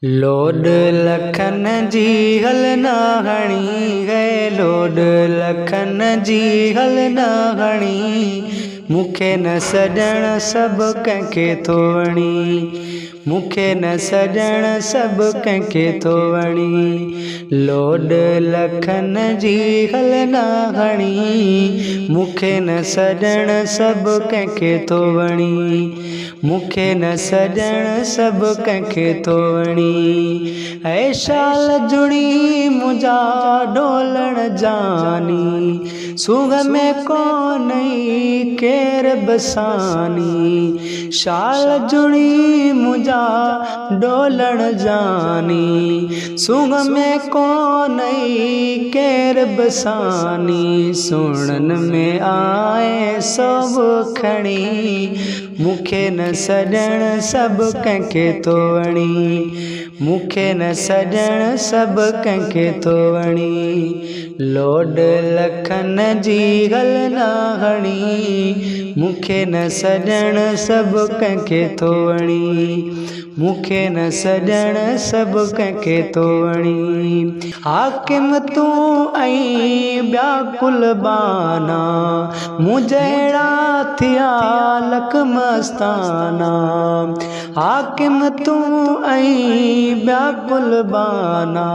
Load Lakhan जी हल न हणी गए, लोड लखन जी हल न हणी, मूंखे न सॼण सभु कंहिंखे थो वणी, मूंखे न सॼण सभु कंहिंखे थो वणी। लोड लखन जी हल न हणी, मूंखे न सॼण सभु कंहिंखे थो वणी, मूंखे न सॼण सभु कंहिंखे थो वणी। ऐ शाल जुड़ी मुंहिंजा डोलण जानी, सूंघ में कोन्ह केर बसानी, शाल जुड़ी मुंहिंजा डोलण जानी, सूंघ में कोन्ह केर बसानी, सुणन में आए सभु खणी, मूंखे न सॼण सभु कंहिंखे थो वणी, मूंखे न सॼण सभु कंहिंखे थो वणी। लोड लखन जी हल न हणी, मूंखे न सॼण सभु कंहिंखे थो वणी, मूंखे न सॼण सभु कंहिंखे थो वणी। हाकिम तूं ऐं ॿिया कुलबाना, मूं जहिड़ा थिया लख मस्ताना, हाकिम तूं ऐं ॿिया कुलबाना,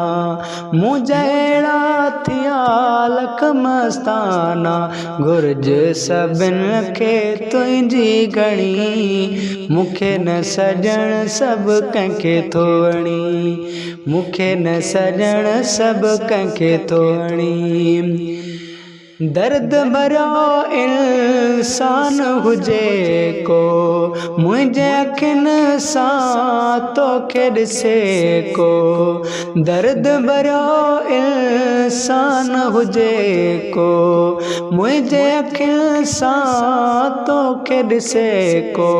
मूं जहिड़ा थिया लख मस्ताना, घुर्ज सभिनि खे तुंहिंजी घणी, मूंखे न सॼण सभु कंहिंखे थो वणी, मूंखे न सॼण सभु कंहिंखे थो वणी। दर्द भरियो इंसान हुजे को, मुंहिंजे अखियुनि सां तोखे ॾिसे को, दर्द भरियो इंसान हुजे को, मुंहिंजे अखियुनि सां तोखे ॾिसे को,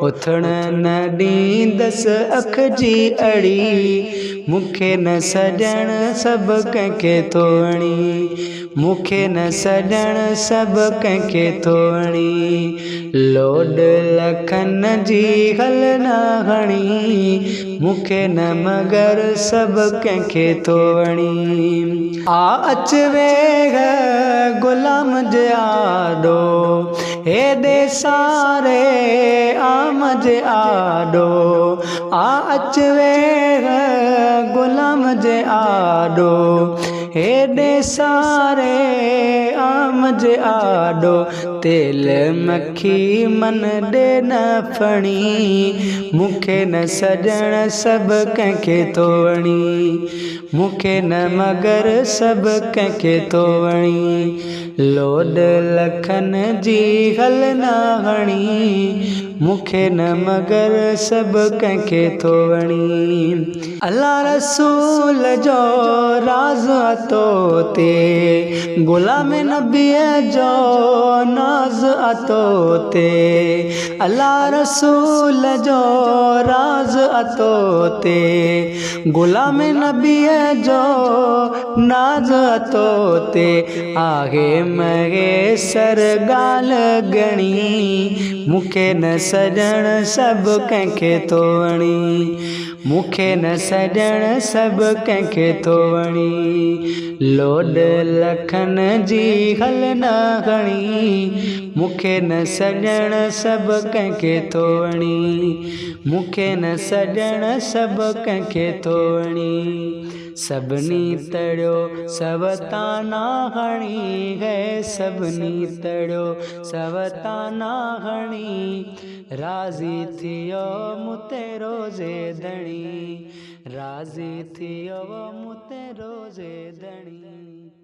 उथण न ॾींदसि अख जी अड़ी, मूंखे न सॼण सभु कंहिंखे थो वणी, मूंखे न सॼण सभु कंहिंखे थो वणी। लोड लखन जी हल न हणी, मूंखे न मगर सभु कंहिंखे थो वणी। आ अच वेह गुलाम जे आॾो, हेॾे सारे आम जे आॾो, आ अच वेह गुलाम जे आॾो, हेॾे सारे आम जे आॾो, तेल मक्खी मन ॾे न फणी, मूंखे न सॼण सभु कंहिंखे थो वणी, मूंखे न मगर सभु कंहिंखे थो वणी। लोड लखन जी हल न हणी, मूंखे न मगर सभु कंहिंखे थो वणी। अल्लाह रसूल जो राज़ अतो ते, गुलाम नबीअ जो नाज़ अतो ते, अल्लाह रसूल जो राज़ अतो ते, गुलाम नबीअ जो नाज़ अतो ते, आहे महेसर ॻाल्हि घणी, मूंखे न सॼण सभु कंहिंखे थो वणी, मूंखे न सॼण सभु कंहिंखे थो वणी। लोड लखन जी हल न हणी, मूंखे न सॼण सभु कंहिंखे थो वणी, मूंखे न सॼण सभु कंहिंखे थो वणी। सभिनी तड़ियो सवताना हणी गए, सभिनी तड़ियो सवताना हणी, राज़ी थियो मूं ते रोज़े धणी, राज़ी थियो मूं ते रोज़े धणी।